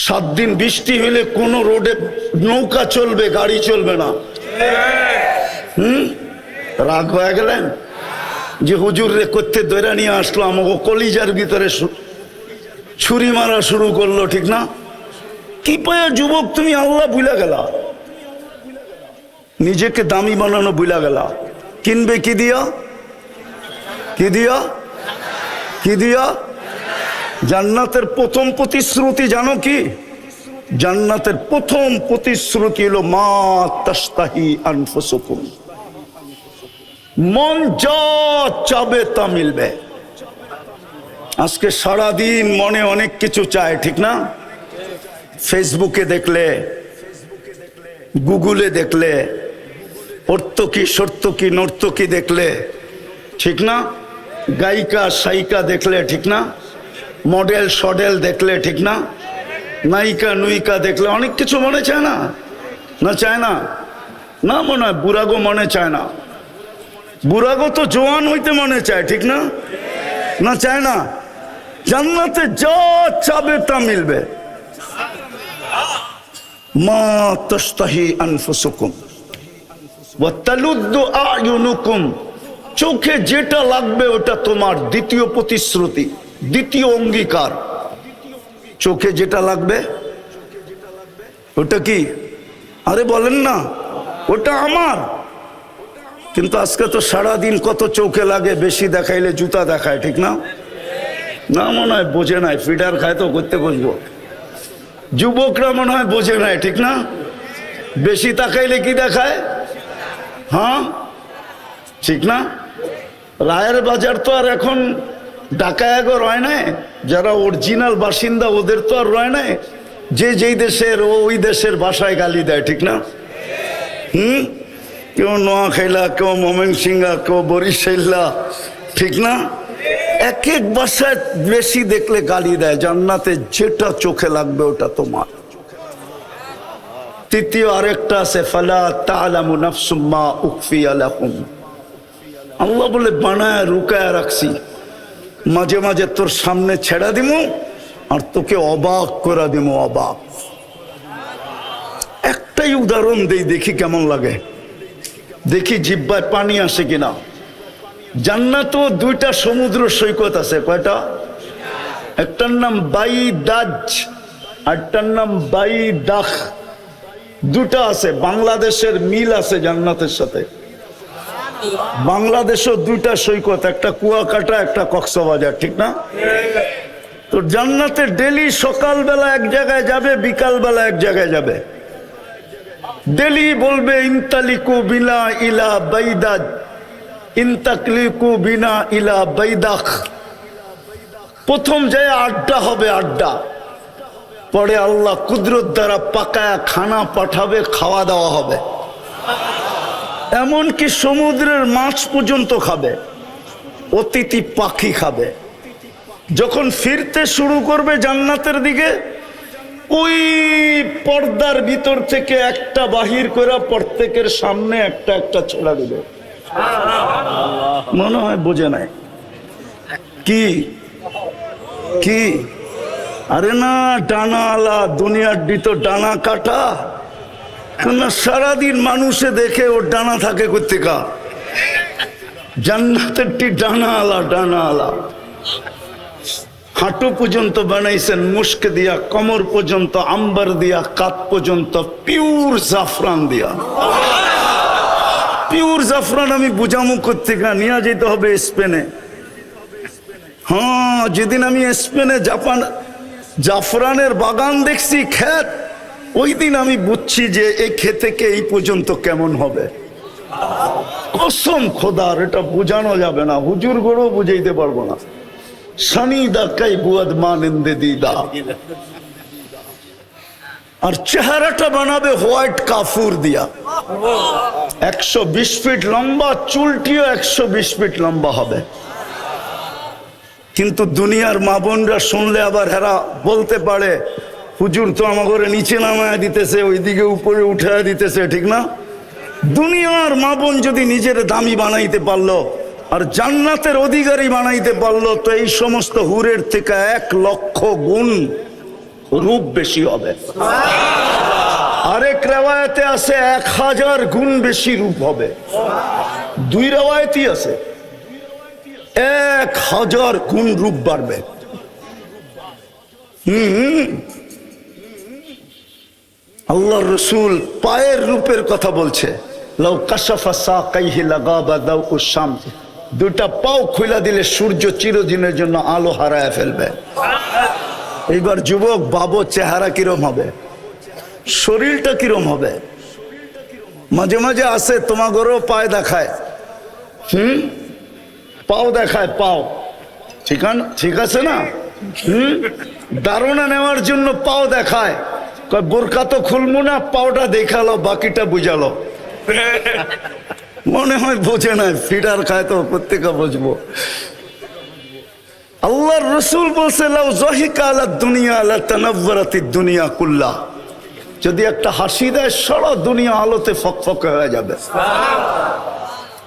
7 দিন বৃষ্টি হলে কোন রোডে নৌকা চলবে, গাড়ি চলবে না। রাগ হয়ে গেলেন যে হুজুর রে করতে দৈরা নিয়ে আসলো, আমাকে কলিজার ভিতরে ছুরি মারা শুরু করলো, ঠিক না? কি পায়া যুবক তুমি আল্লাহ ভুলা গেলা, নিজেকে দামি বানানো ভুলা গেলা। কিনবে কি দিয়া? কি দিয়া? কি দিয়া? জান্নাতের প্রথম প্রতিশ্রুতি জানো কি? জান্নাতের প্রথম প্রতিশ্রুতি হলো মা তাশতাহি আনফুসুকুম, মন যা চাবে তা মিলবে। আজকে সারাদিন মনে অনেক কিছু চায়, ঠিক না? ফেসবুকে দেখলে, গুগলে দেখলে, অর্থকি সর্তকি নর্তকি দেখলে, ঠিক না? গায়িকা সাইকা দেখলে, ঠিক না? মডেল সডেল দেখলে, ঠিক না? নায়িকা নুইকা দেখলে অনেক কিছু মনে চায় না? না চায় না? না মনে হয় বুড়াগো মনে চায় না? বুড়াগো তো জোয়ান হইতে মনে চায়, ঠিক না? না চায় না? জান্নাতে যা চাবে তা মিলবে। মা তাশতাহি আনফুসুকুম ওয়া তালুদ্দু আয়ুনুকুম, চোখে যেটা লাগবে ওটা তোমার। দ্বিতীয় প্রতিশ্রুতি, দ্বিতীয় অঙ্গীকার, চোখে যেটা লাগবে ওটা কি? আরে বলেন না, ওটা আমার। কিন্তু আজকে তো সারাদিন কত চোখে লাগে, বেশি দেখাইলে জুতা দেখায়, ঠিক না? না মনে হয় বোঝে নাই, ফিডার খায় তো করতে বসবো। যুবকরা মনে হয় বোঝে নাই, ঠিক না? বেশি তাকাইলে কি দেখায়? হ্যাঁ ঠিক না? রায়ের বাজার তো আর এখন ঢাকায় রয় নাই, যারা অরিজিনাল বাসিন্দা ওদের তো আর রয় নাই। যে যেই দেশের ওই দেশের ভাষায় গালি দেয়, ঠিক না? কেউ নোয়াখাইলা, কেউ ময়মনসিংহা, কেউ বরিশাইলা, ঠিক না? এক এক ভাষায় বেশি দেখলে গালি দেয়। জান্নাতে যেটা চোখে লাগবে ওটা তোমার। তৃতীয় আরেকটা আছে, ফালা তা'লামু নাফসুম মা উখফিয়া লাহুম, আল্লাহ বলে বানায় রুকায় রাখছি, মাঝে মাঝে তোর সামনে ছেড়া দিমু আর তোকে অবাক করে দিমু। অবাক। একটাই উদাহরণ দেই, দেখি কেমন লাগে, দেখি জিহ্বায় পানি আসে কিনা। জান্নাতেও 2টা সমুদ্র সৈকত আছে। কয়টা? একটার নাম বাইদাজ, আরটার নাম বাইদাখ। 2টা আছে। বাংলাদেশের মিল আছে জান্নাতের সাথে। বাংলাদেশও 2টা সৈকত, একটা কুয়াকাটা, একটা কক্সবাজার, ঠিক না? তো জান্নাতে ডেলি সকালবেলা এক জায়গায় যাবে, বিকালবেলা এক জায়গায় যাবে। ডেলি বলবে ইনতালিকু বিনা ইলা বাইদাজ, ইনতাকলিকু বিনা ইলা বাইদাখ। প্রথম যায় আড্ডা হবে, আড্ডা। পরে আল্লাহ কুদরত দ্বারা পাকায়া খানা পাঠাবে, খাওয়া দাওয়া হবে। এমনকি সমুদ্রের মাছ পর্যন্ত খাবে, অতিথি পাখি খাবে। যখন ফিরতে শুরু করবে জান্নাতের দিকে, ওই পর্দার ভিতর থেকে একটা বাহির করে প্রত্যেকের সামনে একটা একটা ছেড়া দিবে। মনে হয় বোঝে নাই। কি কি? আরে না, ডানা আলা, দুনিয়ার তো ডানা কাটা। না, সারাদিন মানুষে দেখে ওর ডানা থাকে কোত্থেকা? জান্নাতের ডানা আলা, ডানা আলা। হাঁটু পর্যন্ত বানাইছেন মুস্ক দিয়া, কমর পর্যন্ত আম্বার দিয়া, কাত পর্যন্ত পিওর জাফরান দিয়া। পিওর জাফরান আমি বুঝামু কোত্থেকা? নিয়ে যেতে হবে স্পেনে। হ্যাঁ, যেদিন আমি স্পেনে জাফরানের বাগান দেখছি, ক্ষেত, ওই দিন আমি বুঝছি যে এই ক্ষেতে এই পর্যন্ত কেমন হবে। কসম খোদার, এটা বোঝানো যাবে না, হুজুর গড়ও বুঝাইতে পারবো না। সানিদা কাই বুয়াদ মানেন্দে দিদা। আর চেহারাটা বানাবে হোয়াইট কাফুর দিয়া। 120 ফিট লম্বা, চুলটিও 120 ফিট লম্বা হবে। কিন্তু দুনিয়ার মা বোনরা শুনলে আবার হেরা বলতে পারে, হুজুর তো আমাকে নিচে নামায় দিতেছে, ওইদিকে উপরে উঠায় দিতেছে, ঠিক না? দুনিয়ার মা বোন যদি নিজের দামি বানাইতে পারলো আর জান্নাতের অধিকারী বানাইতে পারলো, তো এই সমস্ত হুরের থেকে 1 লক্ষ গুণ রূপ বেশি হবে। আরেক রেওয়ায়েতে আছে 1000 গুণ বেশি রূপ হবে। 2 রেওয়ায়েতই আছে 1000 গুণ রূপ বাড়বে। আল্লাহর রাসূল পায়ের রূপের কথা বলছে, লাউ কাশাফা সাকাইহি লাগাবা দাউস শামস, দুটা পাও খুলে দিলে সূর্য চিরদিনের জন্য আলো হারায় ফেলবে। এইবার যুবক বাবু, চেহারা কিরম হবে, শরীরটা কিরম হবে? মাঝে মাঝে আসে তোমাগরও পায়ে দেখায়, পাও দেখায়, পাও ঠিক আছে না? ধারণা নেওয়ার জন্য পাও দেখায়, বোরকা তো খুলবো না, পাওটা দেখালো, বাকিটা বুঝালো। মনে হয় বোঝে না, ফিডার খায় তো প্রত্যেকে বুঝবো। আল্লাহর রাসূল বলছে, লাউ যাহিকা আলা দুনিয়া লাতানাওয়ারাতিদ দুনিয়া কুল্লা, যদি একটা হাসি দেয় সারা দুনিয়া আলোতে ফকফকে হয়ে যাবে।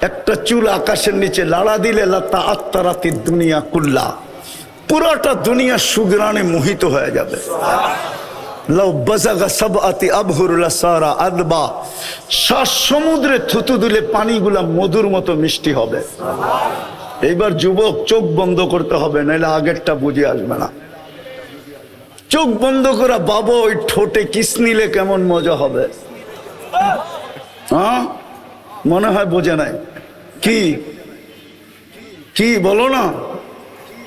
একটা চুল আকাশের নিচে লাড়া দিলে লাতা আত্তারাতিদ দুনিয়া কুল্লা, পুরাটা দুনিয়া সুগ্রানে মোহিত হয়ে যাবে। লাউ বাযাগা সাবআতি আবহুর লাসারা আদবা, 7 সমুদ্রে থুতু দিলে পানিগুলা মধুর মতো মিষ্টি হবে। এইবার যুবক চোখ বন্ধ করতে হবে, নাহলে আগেরটা বুঝে আসবে না। চোখ বন্ধ করা বাবা, ওই ঠোঁটে কিস নিলে কেমন মজা হবে। হ্যাঁ, মনে হয় বোঝে নাই। কি কি বলো না,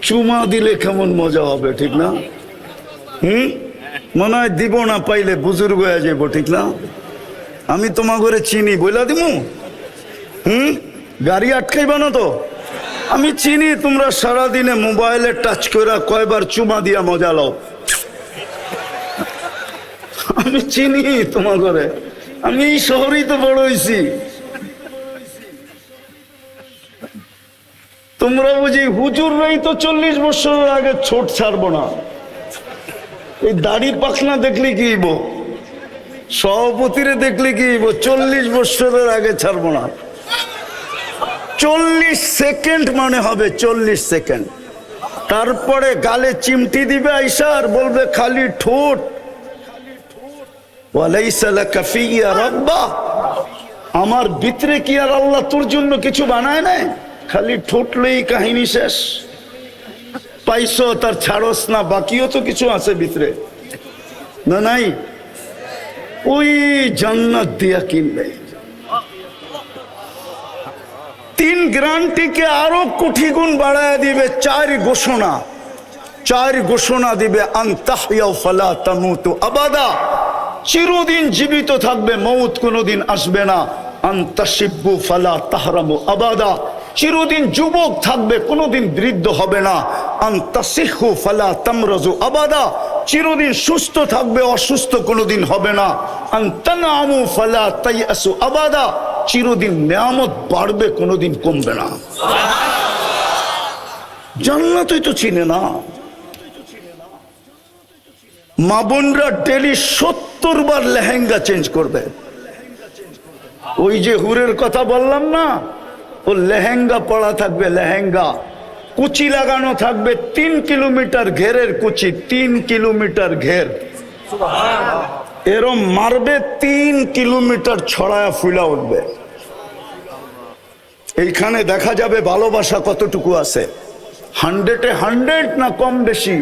চুমা দিলে কেমন মজা হবে, ঠিক না? মনে হয় দিব না, পাইলে বুজুর্গ হয়ে যাব, ঠিক না? আমি তোমার ঘরে চিনি বইলা দিমু, গাড়ি আটকাইবা না তো? আমি চিনি তোমরা সারাদিনে মোবাইলে টাচ করে কয়বার চুমা দিয়া মজা লও। আমি চিনি তোমার ঘরে, আমি এই শহরেই তো বড় হয়েছি। তোমরা বুঝি হুজুররাই তো 40 বছরের আগে ছোট ছাড়বো না। এই দাড়ি পাখনা দেখলে কি হইব, সভাপতিরে দেখলে কি হইব, 40 বছরের আগে ছাড়বো না। 40 সেকেন্ড মানে হবে 40 সেকেন্ড। তারপরে গালে চিমটি দিবে আইসা আর বলবে খালি ঠোঁট, ওয়ালাইসা লাকা ফিয়া রাব্বা, আমার ভিতরে কি আর আল্লাহ তোর জন্য কিছু বানায় নাই? খালি ঠোঁটলেই কাহিনী শেষ। পাইছো তার ছাড়স না, বাকিও তো কিছু আছে ভিতরে, না নাই? ওই জান্নাত দিয়া কিনবে। 3 গ্যারান্টিকে আরো কোটি গুণ বাড়ায় দিবে। 4 ঘোষণা দিবে, আনতাহইয়া ফালা তামুতু আবাদা, চিরদিন জীবিত থাকবে, মউত কোনোদিন আসবে না। আনতাশিব্বু ফালা তাহরামু আবাদা, চিরদিন যুবক থাকবে, কোনোদিন বৃদ্ধ হবে না। আনতাসিহু ফালা তামরাজু আবাদা, চিরদিন সুস্থ থাকবে, অসুস্থ কোনোদিন হবে না। আনতানামু ফালা তাইয়াসু আবাদা, চিরদিন নিয়ামত বাড়বে, কোনোদিন কমবে না। জান্নাতই তো চিনে না। মা বোনরা ডেলি 70 বার লেহেঙ্গা চেঞ্জ করবে। ওই যে হুরের কথা বললাম না, ও লেহেঙ্গা পড়া থাকবে, লেহেঙ্গা কুচি লাগানো থাকবে, 3 কিলোমিটার ঘেরের কুচি, 3 কিলোমিটার ঘের, এরম মারবে, 3 কিলোমিটার ছড়ায়া ফুলা উঠবে। এইখানে দেখা যাবে ভালোবাসা কতটুকু আছে, 100-এ 100 না কম বেশি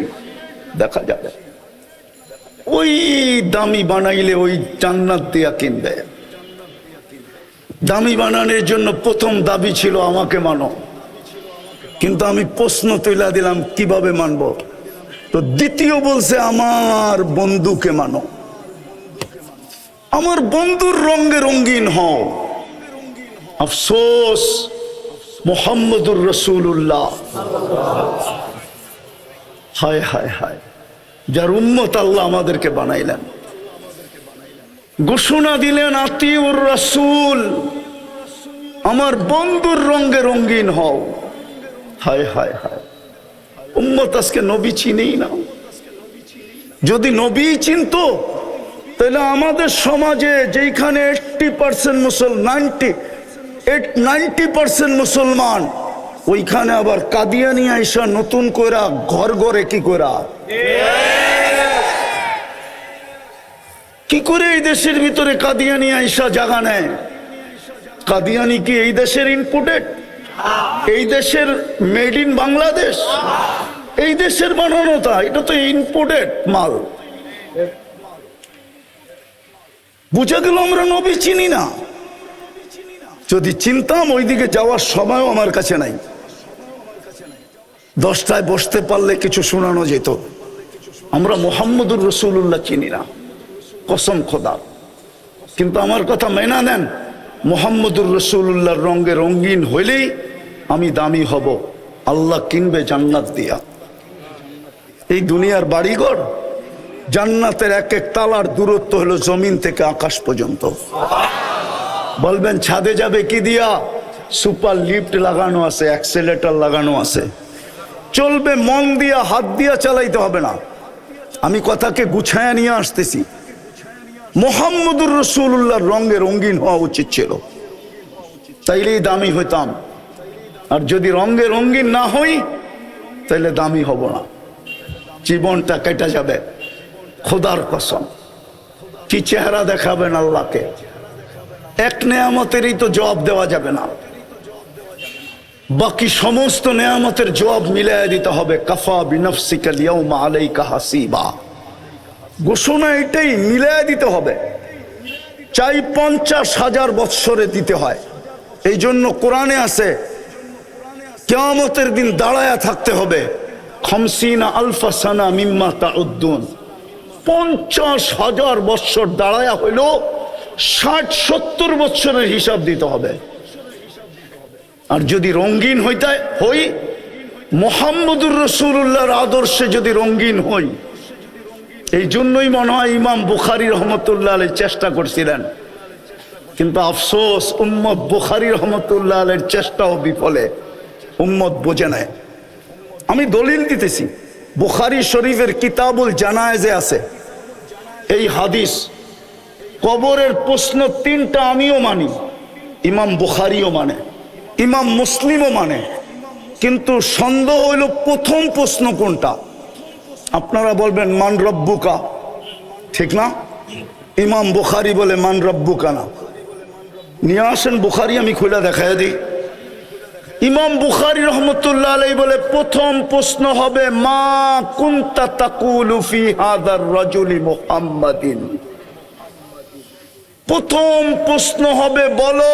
দেখা যাবে। ওই দামি বানাইলে ওই জান্নাত দিয়া কিনবে। দামি বানানোর জন্য প্রথম দাবি ছিল আমাকে মানো, কিন্তু আমি প্রশ্ন তুলে দিলাম কিভাবে মানব? তো দ্বিতীয় বলছে আমার বন্ধুকে মানো, আমার বন্ধুর রঙে রঙিন হও। আফসোস, মুহাম্মদুর রাসূলুল্লাহ, হায় হায় হায়, যার উম্মত আল্লাহ আমাদেরকে বানাইলেন, ঘোষণা দিলেন আতিউর রাসূল, আমার বন্ধুর রঙে রঙিন হও। হায় হায় হায়, উম্মত আজকে নবী চিনেই না। যদি নবী চিনতো তাহলে আমাদের সমাজে যেখানে 80% মুসলমান, 90% মুসলমান, ওইখানে আবার কাদিয়ানি আইসা নতুন কইরা ঘর ঘরে কি কইরা কি করে এই দেশের ভিতরে কাদিয়ানি আইসা জায়গা নেয়? কাদিয়ানি কি এই দেশের ইনপুটেড? এই দেশের মেড ইন বাংলাদেশ? এই দেশের বানানো? তা এটা তো ইনপুটেড মাল। বুঝা গেল আমরা নবী চিনি না। যদি চিনতাম ওইদিকে যাওয়ার সময়ও আমার কাছে নাই। 10টায় বসতে পারলে কিছু শোনানো যেত। আমরা মুহাম্মদুর রাসূলুল্লাহ চিনি না, কসম খোদা। কিন্তু আমার কথা মেনা নেন, মুহাম্মদুর রাসূলুল্লাহর রঙে রঙিন হইলেই আমি দামি হব। আল্লাহ কিনবে জান্নাত দিয়া। এই দুনিয়ার বাড়িঘর, জান্নাতের এক এক তালার দূরত্ব হলো জমিন থেকে আকাশ পর্যন্ত। বলবেন ছাদে যাবে কি দিয়া? সুপার লিফট লাগানো আছে, অ্যাক্সেলেটর লাগানো আছে, চলবে মন দিয়া, হাত দিয়া চালাইতে হবে না। আমি কথাকে গুছায়া নিয়ে আসতেছি। মুহাম্মদুর রাসূলুল্লাহর রঙে রঙিন হওয়া উচিত ছিল, তাইলেই দামি হইতাম। আর যদি রঙে রঙিন না হই তাইলে দামি হব না, জীবনটা কেটে যাবে। খোদার কসম, কি চেহারা দেখাবেন আল্লাহকে? এক নেয়ামতেরই তো জবাব দেওয়া যাবে না, বাকি সমস্ত নেয়ামতের জবাব মিলাইয়া দিতে হবে। কাফা বিনফসিকাল ইয়াউমা আলাইকা হাসিবা, ঘোষণা এটাই, মিলাইয়া দিতে হবে। চাই 50,000 বৎসরে দিতে হয়। এই জন্য কোরআনে আছে কিয়ামতের দিন দাঁড়ায়া থাকতে হবে। 50 আলফা সানা মিম্মা তাউদ্দুন, 50,000 বৎসর দাঁড়ায়া হইল 60-70 বৎসরের হিসাব দিতে হবে। আর যদি রঙিন হই, মুহাম্মদুর রাসূলুল্লাহর আদর্শে যদি রঙিন হই, এই জন্যই মনে হয় ইমাম বুখারী রহমতুল্লাহ আলাইহি চেষ্টা করছিলেন, কিন্তু আফসোস উম্মত বুখারী রহমতুল্লাহ আলাইহির চেষ্টাও বিফলে। উম্মত বোঝে নাই। আমি দলিল দিতেছি, বুখারী শরীফের কিতাবুল জানায়েজে আছে এই হাদিস। কবরের প্রশ্ন 3টা আমিও মানি, ইমাম বুখারীও মানে, ইমাম মুসলিমও মানে, কিন্তু সন্দেহ হইল প্রথম প্রশ্ন কোনটা। আপনারা বলবেন মান রব্বুকা, ঠিক না? ইমাম বুখারী বলে মান রব্বুকা না। নিয়ে আসেন বুখারী, আমি খুলে দেখাই দিই। ইমাম বুখারী রহমতুল্লাহ আলাইহি বলে প্রথম প্রশ্ন হবে মা কুনতা তাকুলু ফি হাদার রাজুলি মুহাম্মাদিন। প্রথম প্রশ্ন হবে, বলো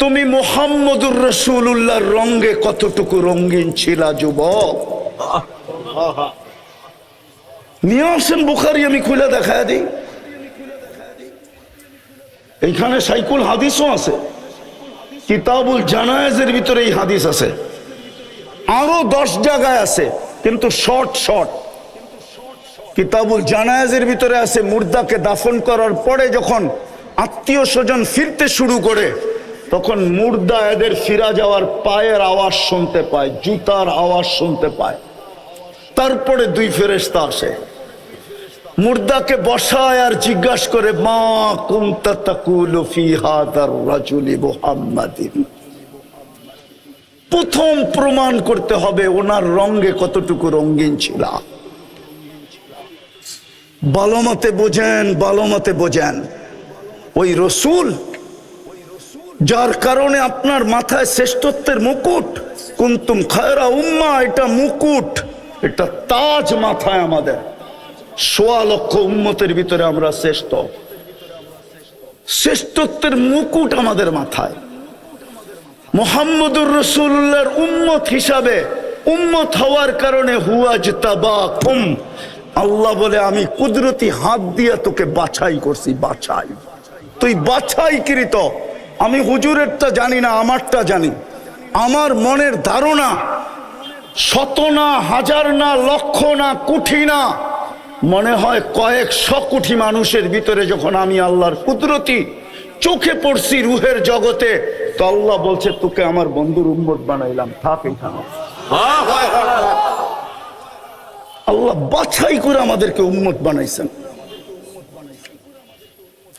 তুমি মুহাম্মদুর রাসূলুল্লাহর রঙে কতটুকু রঙিন ছিলা যুবক? নিয়ে আসেন বুখারী, আমি খুলে দেখাই দিই। এইখানে সাইকুল হাদিসও আছে, কিতাবুল জানায়েজের ভিতরে এই হাদিস আছে, আরো 10 জায়গায় আছে, কিন্তু শর্ট। কিতাবুল জানায়েজের ভিতরে আছে মুর্দাকে দাফন করার পরে যখন আত্মীয় স্বজন ফিরতে শুরু করে, তখন মুর্দা এদের ফিরা যাওয়ার পায়ের আওয়াজ শুনতে পায়, জুতার আওয়াজ শুনতে পায়। তারপরে 2 ফেরেশতা আসে, মুর্দাকে বসায় আর জিজ্ঞাসা করে মা কুনতা তাকুলু ফি হাদার রাজুলি মুহাম্মাদিন। প্রথম প্রমাণ করতে হবে ওনার রঙে কতটুকু রঙিন ছিল। ভালো মতে বোঝেন, ভালো মতে বোঝেন। ওই রসুল যার কারণে আপনার মাথায় শ্রেষ্ঠত্বের মুকুট, কুনতুম খায়রা উম্মাহ, এটা মুকুট, এটা তাজ মাথায় আমাদের। 1.25 লক্ষ উম্মতের ভিতরে আমরা শ্রেষ্ঠ, শ্রেষ্ঠত্বের মুকুট আমাদের মাথায়। মুহাম্মদুর রাসূলুল্লাহর উম্মত হিসাবে, উম্মত হওয়ার কারণে হুয়াজতাবাকুম, আল্লাহ বলে আমি কুদরতি হাত দিয়ে তোকে বাছাই করছি, বাছাই। তুই বাছাইকৃত। আমি হুজুরেরটা জানি না, আমারটা জানি। আমার মনের ধারণা 100 না, 1000 না, লক্ষ না, কোটি না, মনে হয় কয়েকশো কোটি মানুষের ভিতরে যখন আমি আল্লাহর কুদরতি চোখে পড়ছি রুহের জগতে, তো আল্লাহ বলছে তোকে আমার বন্ধুর উম্মত বানাইলাম, থাক এখানে। আল্লাহ বাছাই করে আমাদেরকে উম্মত বানাইছেন।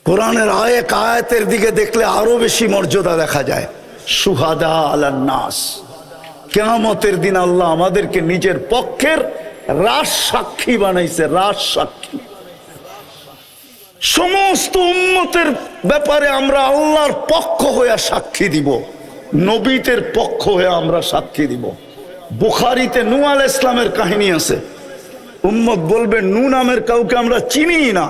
কোরআনের আয়াতের দিকে দেখলে আরো বেশি মর্যাদা দেখা যায়। সুহাদা আলান নাস, কিয়ামতের দিন আল্লাহ আমাদেরকে নিজের পক্ষের রাজ সাক্ষী বানাইছে, রাজ সাক্ষী। সমস্ত উম্মতের ব্যাপারে আমরা আল্লাহর পক্ষ হয়ে সাক্ষী দিব, নবীদের পক্ষ হয়ে আমরা সাক্ষী দিব। বুখারীতে নূহ আলাইহিস ইসলামের কাহিনী আছে। উম্মত বলবে নূহ নামের কাউকে আমরা চিনি না।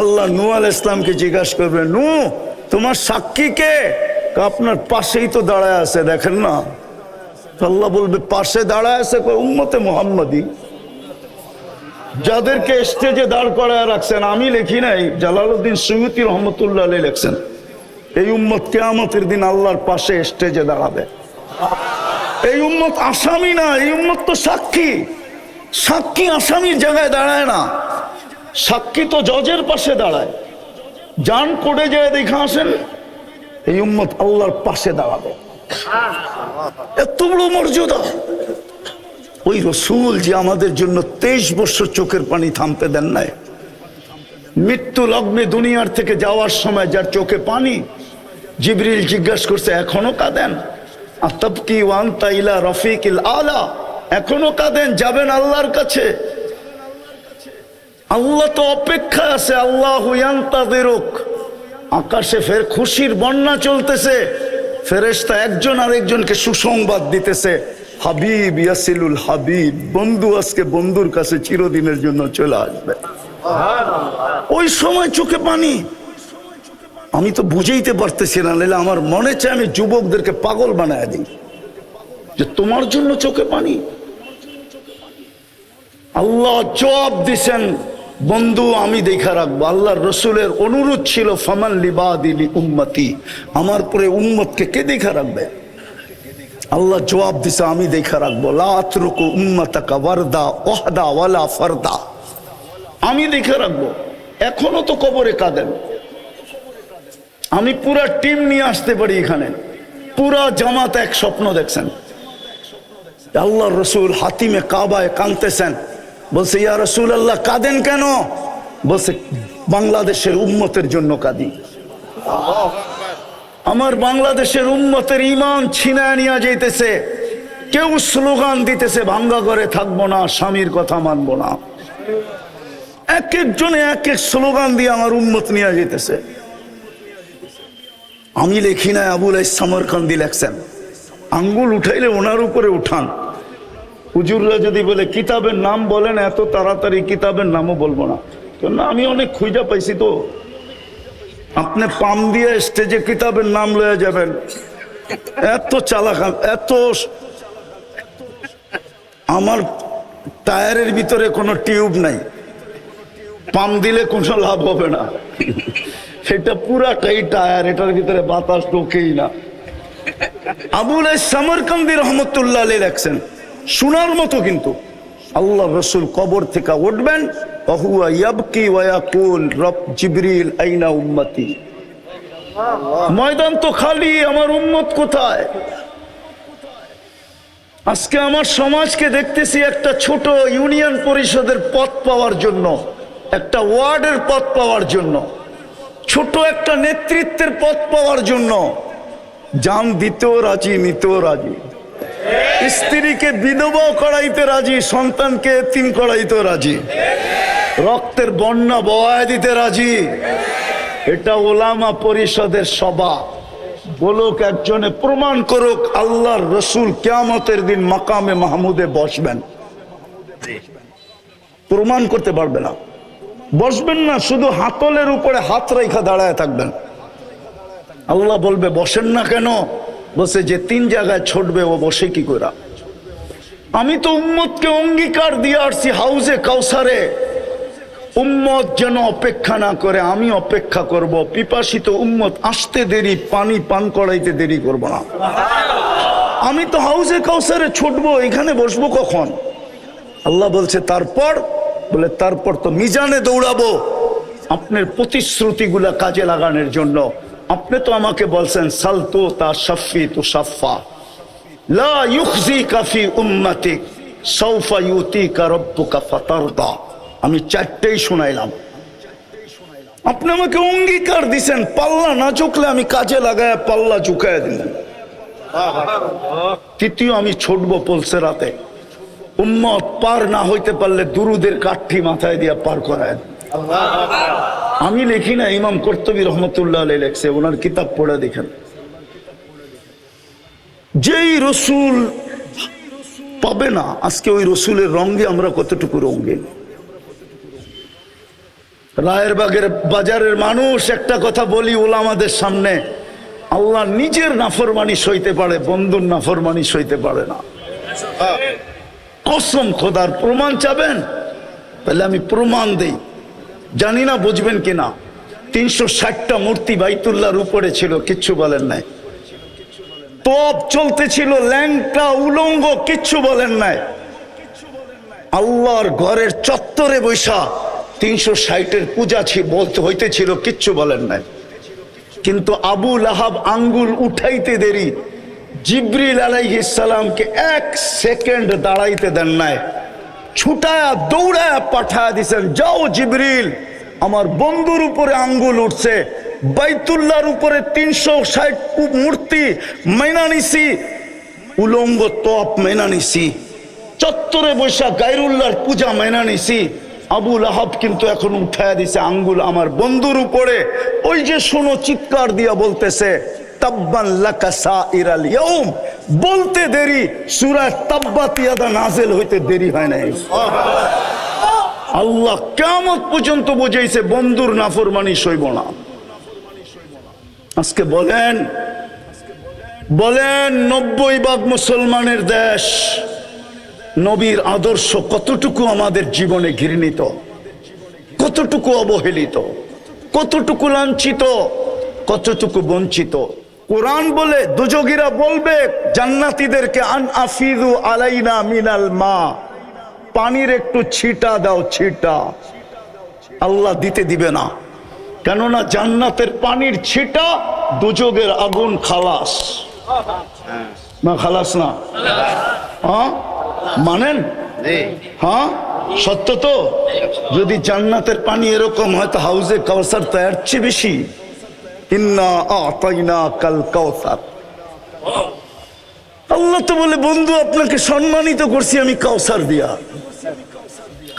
আল্লাহ নূহ আলাইহিস ইসলামকে জিজ্ঞাসা করবে, নূহ তোমার সাক্ষী কে? আপনার পাশেই তো দাঁড়ায় আছে, দেখেন না। আল্লাহ বলবে পাশে দাঁড়ায় আছে উম্মতে মুহাম্মাদি, যাদেরকে স্টেজে দাঁড় করায় রাখছেন। আমি লিখি নাই, জালালউদ্দিন সুয়ুতী রহমতুল্লাহ আলাইহি লিখছেন, এই উম্মত কিয়ামতের দিন আল্লাহর পাশে স্টেজে দাঁড়াবে। এই উম্মত আসামি না, এই উম্মত তো সাক্ষী। সাক্ষী আসামির জায়গায় দাঁড়ায় না, সাক্ষী তো জজের পাশে দাঁড়ায়। জান কোর্টে যায় দেখা আসেন, এই উম্মত আল্লাহর পাশে দাঁড়াবে। এত বড় মর্যাদা। ওই রসুল যে আমাদের জন্য 23 বছর চোখের পানি থামতে দেন নাই, মৃত্যু লগ্নে দুনিয়ার থেকে যাওয়ার সময় যার চোখে পানি, জিবরিল জিজ্ঞাসা করছে এখনো কাঁদেন? আতাবকি ওয়া আনতা ইলা রফিকিল আলা, এখনো কাঁদেন? যাবেন আল্লাহর কাছে। আল্লাহ তো অপেক্ষা আছে, আল্লাহু ইয়ান্তাযিরুক। আকাশে ফের খুশির বন্যা চলতেছে, ফেরেশতা একজন আরেকজনকে সুসংবাদ দিতেছে, হাবিব ইয়াসিলুল হাবিব, বন্ধু আজকে বন্ধুর কাছে চিরদিনের জন্য চলে আসবে। ওই সময় চোখে পানি। আমি তো বুঝাইতে পারতেছি না, নাহলে আমার মনে চায় আমি যুবকদেরকে পাগল বানায় দিই যে তোমার জন্য চোখে পানি। আল্লাহ জবাব দিছেন, বন্ধু আমি দেখা রাখবো। আল্লাহর রসুলের অনুরোধ ছিল, ফামান লিবাদিলি উম্মতি, আমার পরে উম্মতকে কে দেখা রাখবে? আল্লাহ জবাব দিছে, আমি দেখা রাখবো। লা আতরুকু উম্মাতাকা ওয়ারদা ওয়াহদা ওয়ালা ফারদা, আমি দেখা রাখবো। এখনো তো কবরে কাঁদেন, আমি পুরা টিম নিয়ে আসতে পারি এখানে, পুরা জামাত এক স্বপ্ন দেখছেন। আল্লাহর রসুল হাতিমে কাবায় কাঁদতেছেন, বলছে ইয়া রাসূলুল্লাহ কাঁদেন কেন? বলছে বাংলাদেশের উম্মতের জন্য কাঁদি। আমার বাংলাদেশের উম্মতের ঈমান ছিনায় নিয়ে যাইতেছে। কেউ স্লোগান দিতেছে ভাঙ্গা ঘরে থাকবো না, স্বামীর কথা মানবো না। এক একজনে এক এক স্লোগান দিয়ে আমার উম্মত নিয়ে যাইতেছে। আমি লেখি না, আবুল সামরকান্দি লেখছেন। আঙ্গুল উঠাইলে ওনার উপরে উঠান। হুজুররা যদি বলে কিতাবের নাম বলেন, এত তাড়াতাড়ি কিতাবের নামও বলবো না, কেন আমি অনেক খুঁজা পাইছি। তো আপনি পাম দিয়ে স্টেজে কিতাবের নাম লয়ে যাবেন, এত চালাক, এত। আমার টায়ারের ভিতরে কোনো টিউব নাই, পাম দিলে কোনো লাভ হবে না। এটা পুরাটাই টায়ার, এটার ভিতরে বাতাস ঢোকেই না। আবুল সামরকান্দি রহমতুল্লাহ আলাইহি লেখছেন, শোনার মতো কিন্তু। আল্লাহ রসুল কবর থেকে উঠবেন, ওহুয়া ইয়াবকি ওয়া ইয়াকুল রব জিবরিল আইনা উম্মতি। ময়দান তো খালি, আমার উম্মত কোথায়? আজকে আমার সমাজকে দেখতেছি একটা ছোট ইউনিয়ন পরিষদের পদ পাওয়ার জন্য, একটা ওয়ার্ডের পদ পাওয়ার জন্য, ছোট একটা নেতৃত্বের পদ পাওয়ার জন্য জান দিতেও রাজি, নিতেও রাজি। স্ত্রীকে বিধবাও করাইতে রাজি, সন্তানকে এতিম করাইতে রাজি, রক্তের বন্যা বওয়ায় দিতে রাজি। এটা ওলামা পরিষদের সভা। বলুক একজনে, প্রমাণ করুক আল্লাহর রসুল কিয়ামতের দিন মাকামে মাহমুদে বসবেন। প্রমাণ করতে পারবে না, বসবেন না, শুধু হাতলের উপরে হাত রেখা দাঁড়ায় থাকবেন। আল্লাহ বলবে বসেন না কেন? বসে যে 3 জায়গায় ছুটবে ও বসে কি করে? আমি তো উম্মতকে অঙ্গীকার দিয়ে আসছি হাউজে কাউসারে, উম্মত যেন অপেক্ষা না করে, আমি অপেক্ষা করব। পিপাসিত উম্মত আসতে দেরি, পানি পান করাইতে দেরি করব না। আমি তো হাউজে কাউসারে ছুটবো, এখানে বসবো কখন? আল্লাহ বলছে তারপর, বলে তারপর তো মিজানে দৌড়াবো আপনার প্রতিশ্রুতিগুলা কাজে লাগানোর জন্য। আপনি তো আমাকে বলছেন সালতু তা শাফি তু সাফা লা ইউখজিকা ফি উম্মতিক সাউফা ইউতিকা রাব্বুকা ফাতারদা। আমি 4টেই শুনাইলাম। আপনি আমাকে অঙ্গীকার দিছেন, পাল্লা না ঝুঁকলে আমি কাজে লাগায় পাল্লা ঝুঁকায় দিলেন। তৃতীয়, আমি ছুটবো পলসেরাতে। উম্মত পার না হইতে পারলে দুরুদের কাঠি মাথায় দিয়া পার করায়। আমি লিখি না, ইমাম কর্তুবী রহমতুল্লাহ আলাইহি লেখছে, ওনার কিতাব পড়ে দেখেন। যেই রসুল পাবে না আজকে, ওই রসুলের রঙে আমরা কতটুকু রঙিন। রায়েরবাগের বাজারের মানুষ, একটা কথা বলি ওলামাদের সামনে, আল্লাহ নিজের নাফরমানি সইতে পারে, বন্ধুর নাফরমানি সইতে পারে না। কসম খোদার। প্রমাণ চাবেন? তাহলে আমি প্রমাণ দেই, জানি না বুঝবেন কিনা। 360টা মূর্তি বাইতুল্লাহর উপরে ছিল, কিচ্ছু বলেন নাই। তোপ চলতেছিল, ল্যাংটা উলঙ্গ, কিচ্ছু বলেন নাই। আল্লাহর ঘরের চত্বরে বৈশা 360-এর পূজা বলতে হইতেছিল, কিচ্ছু বলেন নাই। কিন্তু আবু লাহাব আঙ্গুল উঠাইতে দেরি, জিবরিল আলাইহিস সালামকে 1 সেকেন্ড দাঁড়াইতে দেন নাই, ছুটায়া দৌড়ায়া পাঠায়া দিছেন, যাও জিবরিল, আমার বন্ধুর উপরে আঙ্গুল উঠছে, বাইতুল্লাহর উপরে 360 মূর্তি মেনা নিছি, উলঙ্গ তপ মেনা নিছি, চত্বরে বৈশা গায়রুল্লাহর পূজা মেনা নিছি। আবু লাহাব কিন্তু এখন উঠায়া দিছে আঙ্গুল আমার বন্ধুর উপরে। ওই যে শোনো, চিৎকার দিয়া বলতেছে, তাব্বান লাকা সাইরাল ইয়াউম, বলতে দেরি, সূরা তাব্বাত ইয়াদা নাযিল হইতে দেরি হয় নাই। আল্লাহ কিয়ামত পর্যন্ত বুঝাইছে বন্ধুর নাফরমানি সইব না। আজকে বলেন 90% মুসলমানের দেশ, নবীর আদর্শ কতটুকু আমাদের জীবনে ঘৃণিত, কতটুকু অবহেলিত, কতটুকু লাঞ্ছিত, কতটুকু বঞ্চিত। কোরআন বলে, দুজগীরা বলবে জান্নাতীদেরকে, আন আফিদু আলাইনা মিনাল মা, পানির একটু ছিটা দাও, ছিটা। আল্লাহ দিতে দিবে না, কেননা জান্নাতের পানির ছিটা দুজগের আগুন খালাস না, খালাস না? হ্যাঁ মানেন? হ্যাঁ সত্য তো। যদি জান্নাতের পানি এরকম হয় তো হাউজে কাউসার তো এর চেয়ে বেশি। ইন্না আতাইনা কাল কাউসার। আল্লাহ তো বলে, বন্ধু আপনাকে সম্মানিত করছি আমি কাউসার দিয়া,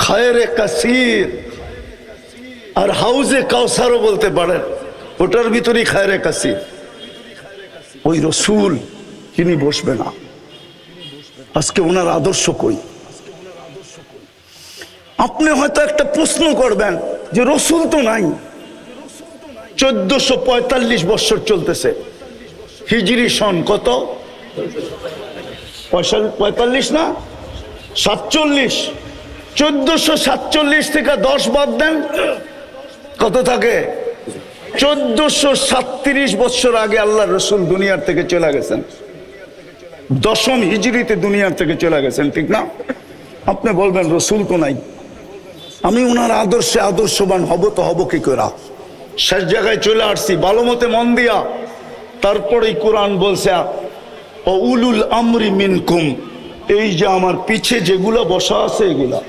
খায়রে কাসির। আর হাউজে কাউসারও বলতে পারেন, ওটার ভিতরেই খায়রে কাসির। ওই রসুল তিনি বসবে না। আজকে ওনার আদর্শ কই? আপনি হয়তো একটা প্রশ্ন করবেন যে রসুল তো নাই, 1445 বছর চলতেছে, হিজরি সন কত? 45 না 47? 1447 থেকে 10 বাদ দেন, কত থাকে? 1437 বছর আগে আল্লাহ রসুল দুনিয়ার থেকে চলে গেছেন, 10ম হিজরিতে দুনিয়ার থেকে চলে গেছেন, ঠিক না? আপনি বলবেন রসুল তো নাই, আমি ওনার আদর্শে আদর্শবান হব তো হব কি করে? শেষ জায়গায় চলে আসছি, ভালো মতে মন দিয়া। তারপরেই কোরআন বলছে, ও উলুল আমরি মিনকুম, এই যে আমার পিছে যেগুলা বসা আছে, এগুলা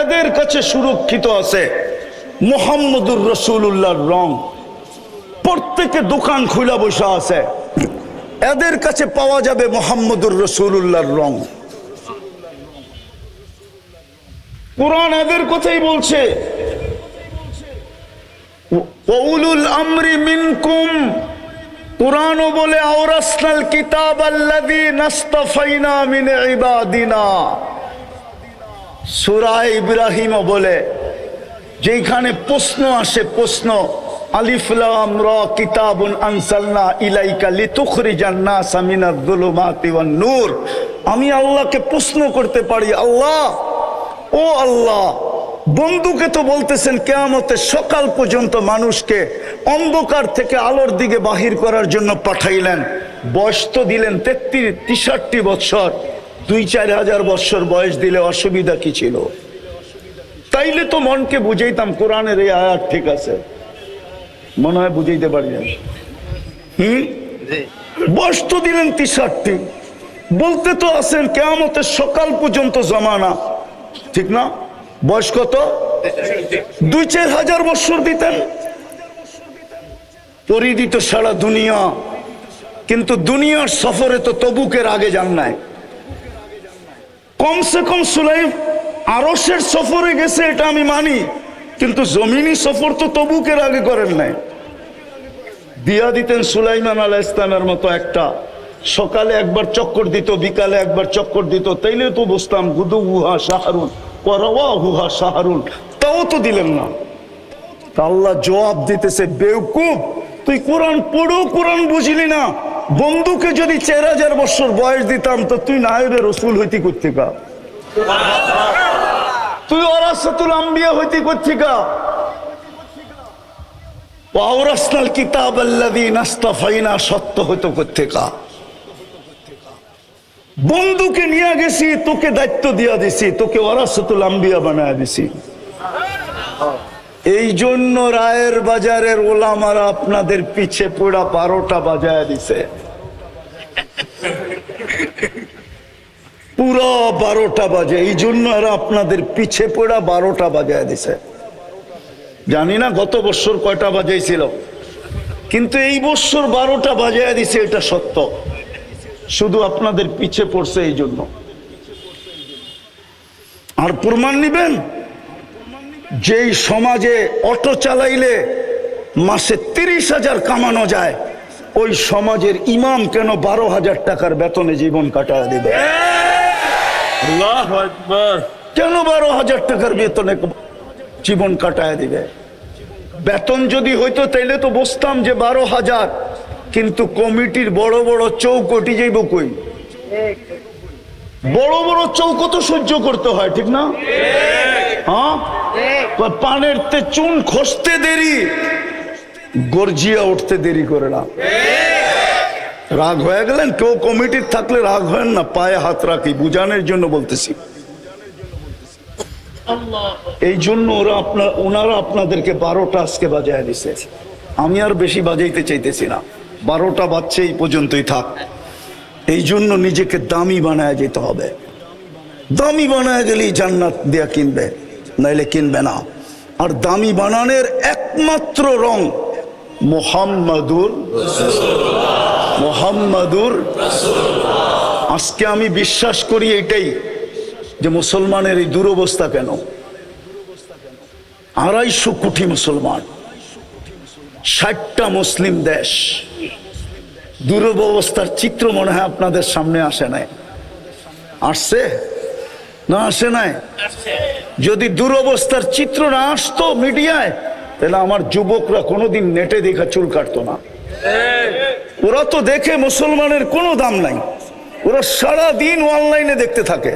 এদের কাছে সুরক্ষিত আছে মুহাম্মদুর রাসূলুল্লাহর রং। প্রত্যেকে দোকান খুলা বসা আছে, এদের কাছে পাওয়া যাবে মুহাম্মদুর রাসূলুল্লাহর রং। কোরআন এদের কথাই বলছে, উলুল আমরি মিনকুম। কোরআনও বলে, আওরাসনাল কিতাবাল্লাযী নাসতাফাইনা মিন ইবাদিনা। সূরা ইব্রাহিমও বলে, যেখানে প্রশ্ন আসে, প্রশ্ন, আলিফ লাম রা কিতাবুন আনসালনা ইলাইকা লিতুখরিজান নাসা মিনাজ যুলুমাতি ওয়ান নূর। আমি আল্লাহকে প্রশ্ন করতে পারি, আল্লাহ, ও আল্লাহ, বন্ধুকে তো বলতেছেন কিয়ামতের সকাল পর্যন্ত মানুষকে অন্ধকার থেকে আলোর দিকে বাহির করার জন্য পাঠাইলেন, বয়স তো দিলেন 63 বছর, 2-4 হাজার বছর বয়স দিলে অসুবিধা কি ছিল? তাইলে তো মনকে বুঝাইতাম কোরআনের এই আয়াত ঠিক আছে, মনে হয় বুঝাইতে পারি না। বয়স তো দিলেন 63, বলতে তো আছেন কিয়ামতের সকাল পর্যন্ত জমানা, ঠিক না? বয়স কত? 2-4 হাজার বছর দিতেন, পরিদিত সারা দুনিয়া। কিন্তু দুনিয়ার সফরে তো তবুকের আগে যান নাই, কমসে কম সুলাইম আরশের সফরে গেছে, এটা আমি মানি। কিন্তু জমিনি সফর তো তবুকের আগে করেন নাই। দিয়া দিতেন সুলাইমান আলাইহিস সালামের মতো একটা, সকালে একবার চক্কর দিত, বিকালে একবার চক্কর দিত, তাইলে তো বুঝতাম গুদুহা শাহরুন ওয়ারাওয়াহুহা শাহরুন। তাও তো দিলেন না। আল্লাহ জবাব দিতেছে, বেওকুফ, তুই কোরআন পড়ো, কোরআন বুঝলি না। বন্ধুকে যদি 4000 বছর বয়স দিতাম তো তুই নায়েবে রসুল হইতি কোত্থেকা? তুই ওয়ারাসাতুল আম্বিয়া হইতি কোত্থেকা? ওয়াওরাসনাল কিতাবাল্লাযীনা ইসতাফাইনা সত্য হইতো কোত্থেকা? বন্ধুকে নিয়ে গেছি, তোকে দায়িত্ব দিয়া দিছি, তোকে ওয়ারাসাতুল আম্বিয়া বানায় দিছি। এই জন্য রায়ের বাজারের ওলামারা আপনাদের পিছে পড়া 12টা বাজায় দিছে, পুরো 12টা বাজে। এই জন্য এরা আপনাদের পিছে পড়া 12টা বাজায় দিছে। জানি না গত বছর কয়টা বাজাইছিল, কিন্তু এই বছর 12টা বাজায় দিছে, এটা সত্য। শুধু আপনাদের পিছে পড়ছে এই জন্য। আর প্রমাণ নিবেন, যেই সমাজে অটো চালাইলে মাসে 30,000 কামানো যায়, ওই সমাজের ইমাম কেন 12,000 টাকার বেতনে জীবন কাটায় দেবে? আল্লাহু আকবার। কেন 12,000 টাকার বেতনে জীবন কাটায় দিবে? বেতন যদি হইতো তাইলে তো বুঝতাম যে 12,000, কিন্তু কমিটির বড় বড় চৌকটি যাইব কই? বড় বড় চৌক তো সহ্য করতে হয়, ঠিক না? হ্যাঁ, পানের তে চুন খসতে দেরি, গর্জিয়া উঠতে দেরি করে না। রাগ হয়ে গেলেন? কেউ কমিটির থাকলে রাগ হয় না, পায়ে হাত রাখি, বুঝানোর জন্য বলতেছি। এই জন্য ওনারা আপনাদেরকে 12টা আজকে বাজায় দিছে। আমি আর বেশি বাজাইতে চাইতেছি না, 12টা বাজছে, এই পর্যন্তই থাক। এই জন্য নিজেকে দামি বানায় যেতে হবে। দামি বানায় গেলেই জান্নাত দিয়া কিনবে, নাইলে কিনবে না। আর দামি বানানোর একমাত্র রং মুহাম্মাদুর রাসূলুল্লাহ। আজকে আমি বিশ্বাস করি এটাই, যে মুসলমানের এই দুরবস্থা কেন। 250 কোটি মুসলমান, 60টা মুসলিম দেশ, দুরবস্থার চিত্র মনে হয় আপনাদের সামনে আসে নাই? আসছে না আসে নাই? যদি দুরবস্থার চিত্র না আসতো মিডিয়ায়, তাহলে আমার যুবকরা কোনোদিন নেটে দেখা চুল কাটতো না। ওরা তো দেখে মুসলমানের কোনো দাম নাই, ওরা সারা দিন অনলাইনে দেখতে থাকে।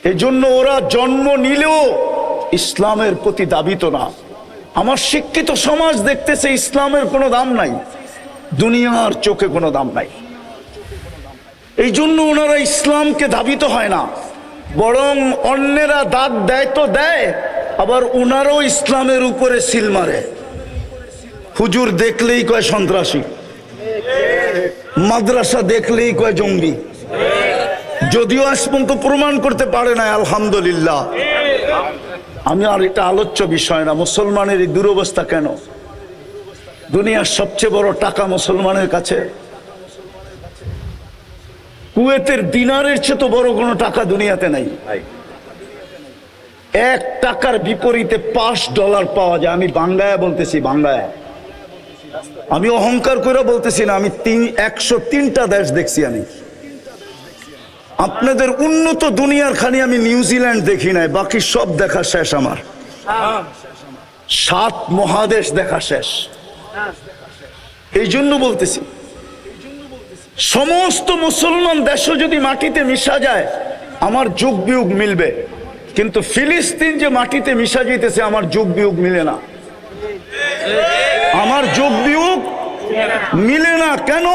এই জন্য ওরা জন্ম নিলেও ইসলামের প্রতি দাবিত না। আমার শিক্ষিত সমাজ দেখতেছে ইসলামের কোনো দাম নাই, দুনিয়ার চোখে কোনো দাম নাই। এই জন্য ওনারা ইসলামকে ধাবিত হয় না, বরং অন্যেরা দাঁত দেয় তো দেয়, আবার ওনারাও ইসলামের উপরে সিল মারে। হুজুর দেখলেই কয় সন্ত্রাসী, মাদ্রাসা দেখলেই কয় জঙ্গি, যদিও আজ পর্যন্ত প্রমাণ করতে পারে না। আলহামদুলিল্লাহ, আমি আর এটা আলোচ্য বিষয় না। মুসলমানের এই দুরবস্থা কেন? দুনিয়ার সবচেয়ে বড় টাকা মুসলমানের কাছে। কুয়েতের দিনারের চেয়ে তো বড় কোনো টাকা দুনিয়াতে নাই। 1 টাকার বিপরীতে $5 পাওয়া যায়। আমি বাংলায় বলতেছি, বাংলায়। আমি অহংকার করে বলতেছি না, আমি 103টা দেশ দেখছি। আমি আপনাদের উন্নত দুনিয়ার খানি আমি নিউজিল্যান্ড দেখি নাই, বাকি সব দেখা শেষ আমার। 7 মহাদেশ দেখা শেষ। এই জন্য বলতেছি, সমস্ত মুসলমান দেশও যদি মাটিতে মিশা যায়, আমার যুগ বিয়োগ মিলবে। কিন্তু ফিলিস্তিন যে মাটিতে মিশা যেতেছে, আমার যুগ বিয়োগ মিলে না। আমার যুগ বিয়োগ মিলে না। কেন?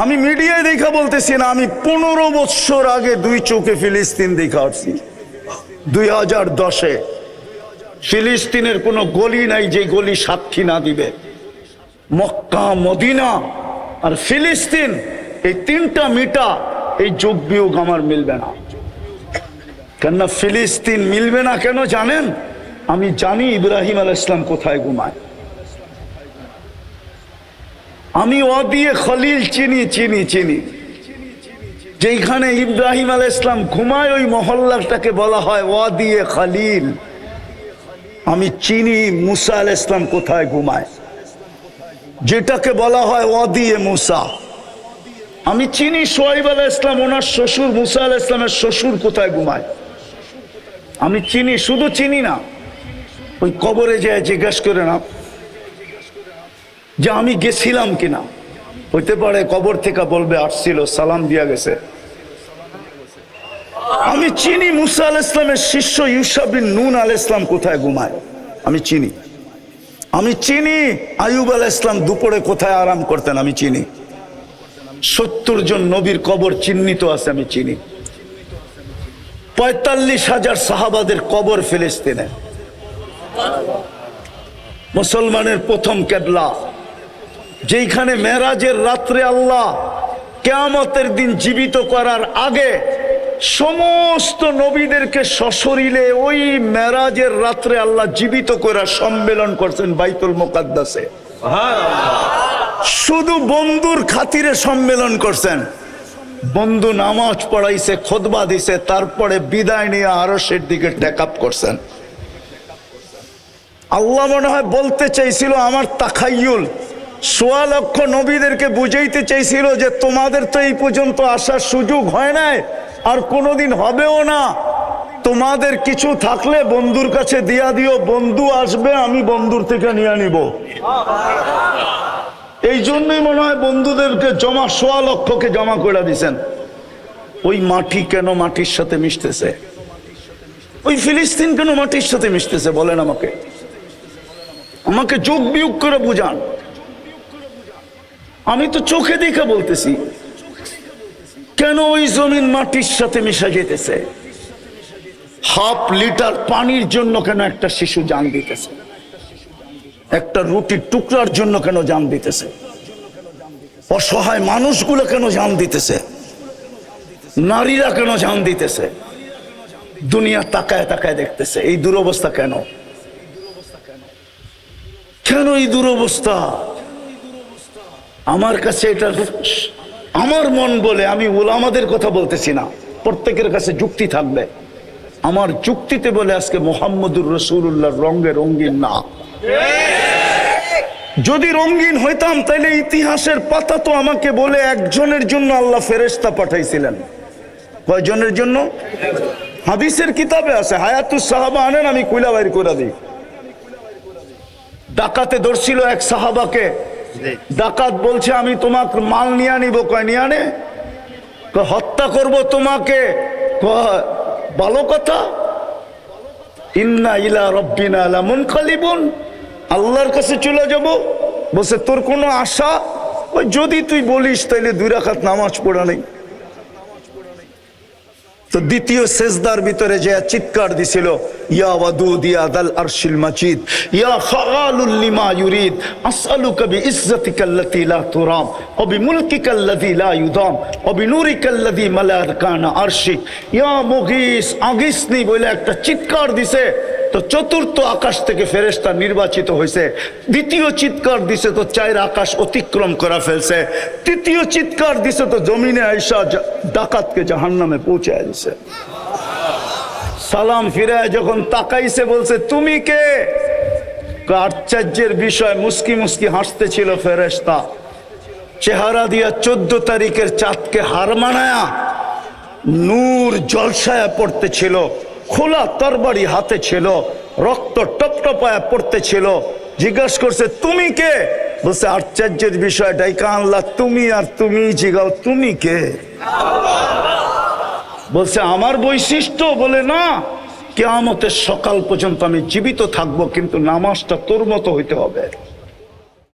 আমি মিডিয়ায় দেখা বলতেছি না, আমি 15 বছর আগে 2 চোখে ফিলিস্তিন দেখা আসছি। 2010-এ ফিলিস্তিনের কোনো গলি নাই যে গলি সাক্ষী না দিবে। মক্কা, মদিনা আর ফিলিস্তিন, এই 3টা মিটা, এই যোগ বিয়োগ আমার মিলবে না। কেননা ফিলিস্তিন মিলবে না কেন জানেন? আমি জানি ইব্রাহিম আলাইহিস সালাম কোথায় ঘুমায়। আমি ওয়াদিয়ে খলিল চিনি। যেখানে ইব্রাহিম আলাইহিস সালাম ঘুমায়, ওই মহল্লাটাকে বলা হয় ওয়াদিয়ে খলিল। আমি চিনি মুসা আলাইহিস সালাম কোথায় ঘুমায়, যেটাকে বলা হয় ওয়াদিয়ে মুসা। আমি চিনি শুআয়ব আলাইহিস সালাম ওনার শ্বশুর মুসা আলাইহিস সালামের শ্বশুর কোথায় ঘুমায়। আমি চিনি, শুধু চিনি না, ওই কবরে যায় জিজ্ঞেস করে না যে আমি গেছিলাম কিনা। হইতে পারে কবর থেকে বলবে আসছিল, সালাম দিয়া গেছে। আমি চিনি মুসা আলাইহিস সালামের শিষ্য ইউশা বিন নুন আলাইহিস সালাম কোথায় ঘুমায়, আমি চিনি। আমি চিনি আইয়ুব আলাইহিস সালাম দুপুরে কোথায় আরাম করতেন, আমি চিনি। 70 জন নবীর কবর চিহ্নিত আছে, আমি চিনি। 45,000 সাহাবাদের কবর ফিলিস্তিনে। মুসলমানের প্রথম কেবলা, যেখানে মেরাজের রাত্রে আল্লাহ কিয়ামতের দিন জীবিত করার আগে সমস্ত নবীদেরকে সশরীরে ওই মেরাজের রাত্রে আল্লাহ জীবিত করে সম্মেলন করছেন বাইতুল মুকাদ্দাসে। শুধু বন্ধুর খাতিরে সম্মেলন করছেন। বন্ধু নামাজ পড়াইছে, খুতবা দিছে, তারপরে বিদায় নিয়ে আরশের দিকে টেক আপ করছেন। আল্লাহ মনে হয় বলতে চাইছিল, আমার তাখাইয়ুল 1.25 লক্ষ নবীদেরকে বুঝাইতে চাইছিল যে তোমাদের তো এই পর্যন্ত আসার সুযোগ হয় নাই, আর কোনোদিন হবেও না। তোমাদের কিছু থাকলে বন্ধুর কাছে দিয়া দিও, বন্ধু আসবে, আমি বন্ধুর থেকে নিয়ে নিব। এই জন্যই মনে হয় বন্ধুদেরকে 1.25 লক্ষকে জমা করে দিছেন। ওই মাটি কেন মাটির সাথে মিশতেছে? ওই ফিলিস্তিন কেন মাটির সাথে মিশতেছে বলেন আমাকে, আমাকে যোগ বিয়োগ করে বুঝান। আমি তো চোখে দেখে বলতেছি, কেন ওই জমিন মাটির সাথে মিশা যেতেছে? 1/2 লিটার পানির জন্য কেন একটা শিশু জান দিতেছে? একটা রুটির টুকরার জন্য কেন জান দিতেছে? অসহায় মানুষগুলো কেন জান দিতেছে? নারীরা কেন জান দিতেছে? দুনিয়া তাকায় তাকায় দেখতেছে। এই দুরবস্থা কেন? কেন এই দুরবস্থা? আমার কাছে এটা আমার মন বলে, আমি উলামাদের কথা বলতেছি না, প্রত্যেকের কাছে যুক্তি থাকবে। আমার যুক্তিতে বলে আজকে মুহাম্মদুর রাসূলুল্লাহর রঙে রঙিন না। যদি রঙিন হইতাম তাহলে ইতিহাসের পাতা তো আমাকে বলে একজনের জন্য আল্লাহ ফেরেশতা পাঠাইছিলেন। কয়জনের জন্য? হাদিসের কিতাবে আছে, হায়াতুস সাহাবা আনেন, আমি কইলা বাইর করে দিই। ডাকাতে ধরছিল এক সাহাবাকে। ডাকাত বলছে আমি তোমাকে মাল নিয়ে নিব। কয় নিয়ে আনে? হত্যা করব তোমাকে। ভালো কথা। ইন্না ইলা রাব্বিনা লামুনকালিবুন, আল্লাহর কাছে চলে যাব। বলছে তোর কোনো আশা? যদি তুই বলিস তাইলে 2 রাকাত নামাজ পড়া নেই। তো দ্বিতীয় সেজদার ভিতরে যে চিৎকার দিছিল, ইয়া ওয়াদুদ ইয়া দাল আরশিল মাজিদ ইয়া ফাআলুল লিমা ইউরিদ আসআলুকা বিইজ্জাতিকাল্লাতী লা তুরাম ওয়া বিমুলকিকাল্লাযী লা ইউদাম ওয়া বিনুরিকাল্লাযী মালাআ কানা আরশিক ইয়া মুগীস, আগিসনি বলে একটা চিৎকার দিছে। তো চতুর্থ আকাশ থেকে ফেরেশতা নির্বাচিত হয়েছে। দ্বিতীয় চিৎকার দিছে তো 4 আকাশ অতিক্রম করা ফেলছে। তৃতীয় চিৎকার দিছে তো জমিনে আইসা ডাকাতকে জাহান্নামে পৌঁছায় দিছে। সালাম ফিরায় যখন তাকাইছে বলছে তুমি কে? আশ্চর্যের বিষয়, মুস্কি মুস্কি হাসতে ছিল ফেরেশতা। চেহারা দিয়া 14 তারিখের চাঁদকে হার মানায়া নূর জলসায়া পড়তে ছিল, খোলা তরবারি হাতে ছিল, রক্ত টপটপায়া পড়তে ছিল। জিজ্ঞাসা করছে তুমি কে? বলছে আশ্চর্যের বিষয়, ডাইকা আনলা তুমি, আর তুমি জিগাও তুমি কে? বলছে আমার বৈশিষ্ট্য? বলে না, কিয়ামতের সকাল পর্যন্ত আমি জীবিত থাকবো, কিন্তু নামাজটা তোর মতো হইতে হবে।